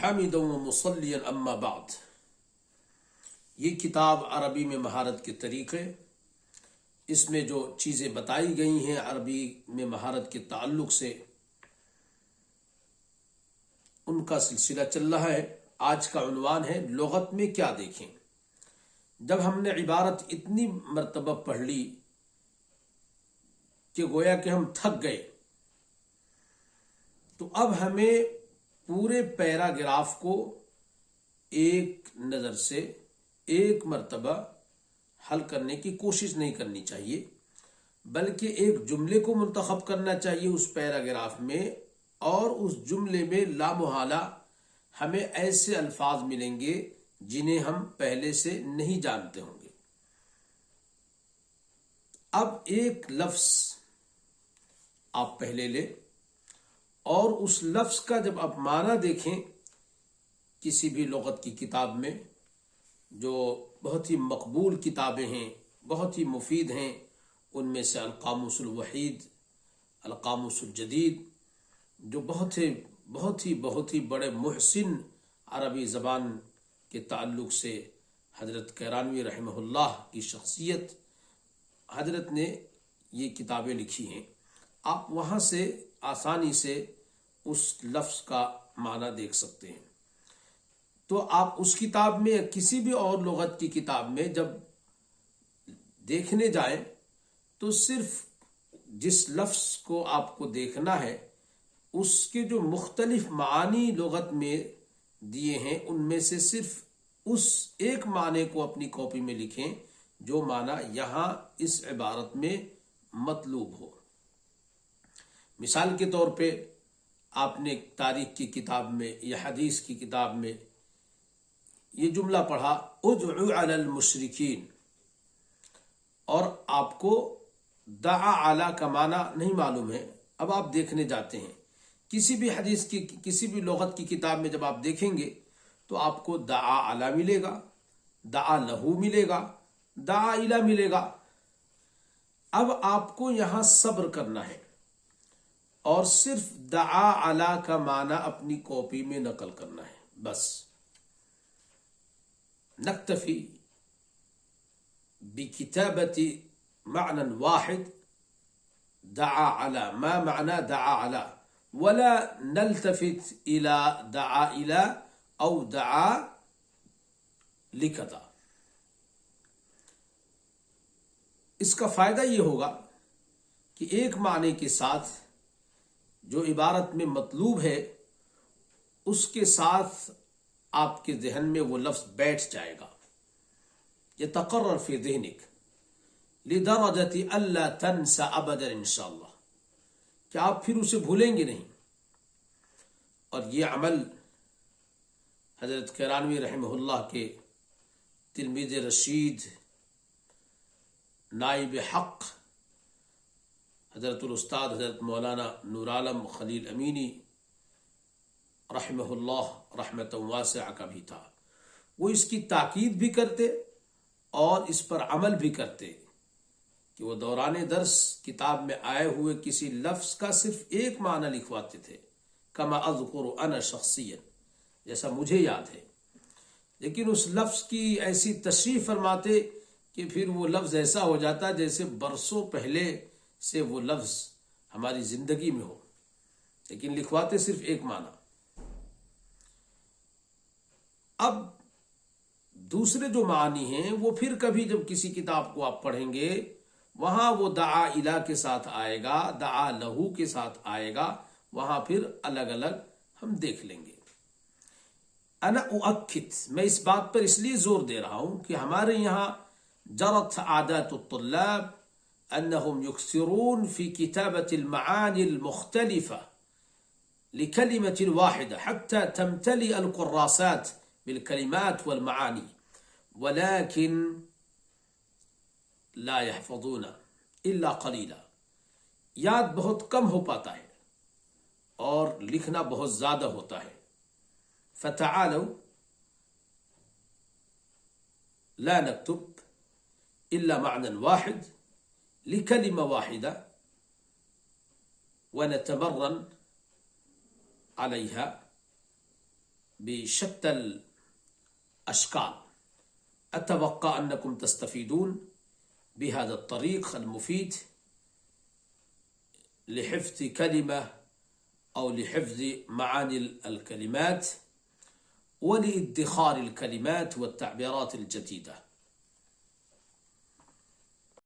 حامدا ومصلیا اما بعد. یہ کتاب عربی میں مہارت کے طریقے، اس میں جو چیزیں بتائی گئی ہیں عربی میں مہارت کے تعلق سے، ان کا سلسلہ چل رہا ہے. آج کا عنوان ہے لغت میں کیا دیکھیں. جب ہم نے عبارت اتنی مرتبہ پڑھ لی کہ گویا کہ ہم تھک گئے، تو اب ہمیں پورے پیراگراف کو ایک نظر سے ایک مرتبہ حل کرنے کی کوشش نہیں کرنی چاہیے، بلکہ ایک جملے کو منتخب کرنا چاہیے اس پیراگراف میں، اور اس جملے میں لامحالہ ہمیں ایسے الفاظ ملیں گے جنہیں ہم پہلے سے نہیں جانتے ہوں گے. اب ایک لفظ آپ پہلے لیں اور اس لفظ کا جب آپ معنی دیکھیں کسی بھی لغت کی کتاب میں، جو بہت ہی مقبول کتابیں ہیں، بہت ہی مفید ہیں، ان میں سے القاموس الوحید، القاموس الجدید، جو بہت ہی بڑے محسن عربی زبان کے تعلق سے حضرت کیرانوی رحمہ اللہ کی شخصیت، حضرت نے یہ کتابیں لکھی ہیں. آپ وہاں سے آسانی سے اس لفظ کا معنی دیکھ سکتے ہیں. تو آپ اس کتاب میں یا کسی بھی اور لغت کی کتاب میں جب دیکھنے جائیں تو صرف جس لفظ کو آپ کو دیکھنا ہے، اس کے جو مختلف معانی لغت میں دیے ہیں ان میں سے صرف اس ایک معنی کو اپنی کاپی میں لکھیں جو معنی یہاں اس عبارت میں مطلوب ہو. مثال کے طور پہ آپ نے تاریخ کی کتاب میں یا حدیث کی کتاب میں یہ جملہ پڑھا ادعو علی المشرکین، اور آپ کو دعا علی کا معنی نہیں معلوم ہے. اب آپ دیکھنے جاتے ہیں کسی بھی حدیث کی کسی بھی لغت کی کتاب میں جب آپ دیکھیں گے تو آپ کو دعا علی ملے گا، دعا لہو ملے گا، دعا الی ملے گا. اب آپ کو یہاں صبر کرنا ہے اور صرف دعا علی کا معنی اپنی کاپی میں نقل کرنا ہے. بس نکتفی بکتابت معنى واحد دعا علی، ما معنى دعا علی، ولا نلتفت الى دعا الى او دعا لکھتا. اس کا فائدہ یہ ہوگا کہ ایک معنی کے ساتھ جو عبارت میں مطلوب ہے اس کے ساتھ آپ کے ذہن میں وہ لفظ بیٹھ جائے گا، یتقرر فی ذہنک لدرجۃ الا تنسى ابدا انشاءاللہ، کہ آپ پھر اسے بھولیں گے نہیں. اور یہ عمل حضرت کیرانوی رحمہ اللہ کے تلمیذ رشید نائب حق حضرت الاستاذ حضرت مولانا نور عالم خلیل امینی رحمہ اللہ رحمت واسعہ کا بھی تھا. وہ اس کی تاکید بھی کرتے اور اس پر عمل بھی کرتے کہ وہ دوران درس کتاب میں آئے ہوئے کسی لفظ کا صرف ایک معنی لکھواتے تھے، کما اذکر انا شخصیا، جیسا مجھے یاد ہے، لیکن اس لفظ کی ایسی تشریح فرماتے کہ پھر وہ لفظ ایسا ہو جاتا جیسے برسوں پہلے سے وہ لفظ ہماری زندگی میں ہو، لیکن لکھواتے صرف ایک معنی. اب دوسرے جو معنی ہیں وہ پھر کبھی جب کسی کتاب کو آپ پڑھیں گے وہاں وہ دعا الہ کے ساتھ آئے گا، دعا لہو کے ساتھ آئے گا، وہاں پھر الگ الگ ہم دیکھ لیں گے. انا اؤکد، میں اس بات پر اس لیے زور دے رہا ہوں کہ ہمارے یہاں جرت عادات الطلاب انهم يكثرون في كتابة المعاني المختلفة لكلمة واحدة حتى تمتلئ الكراسات بالكلمات والمعاني، ولكن لا يحفظون الا قليلا. یاد بہت کم ہو پاتا ہے اور لکھنا بہت زیادہ ہوتا ہے. فتعالوا لا نكتب الا معنى واحد لكلمة واحدة ونتمرن عليها بشتى الأشكال. أتوقع أنكم تستفيدون بهذا الطريق المفيد لحفظ كلمة أو لحفظ معاني الكلمات ولإدخار الكلمات والتعبيرات الجديدة.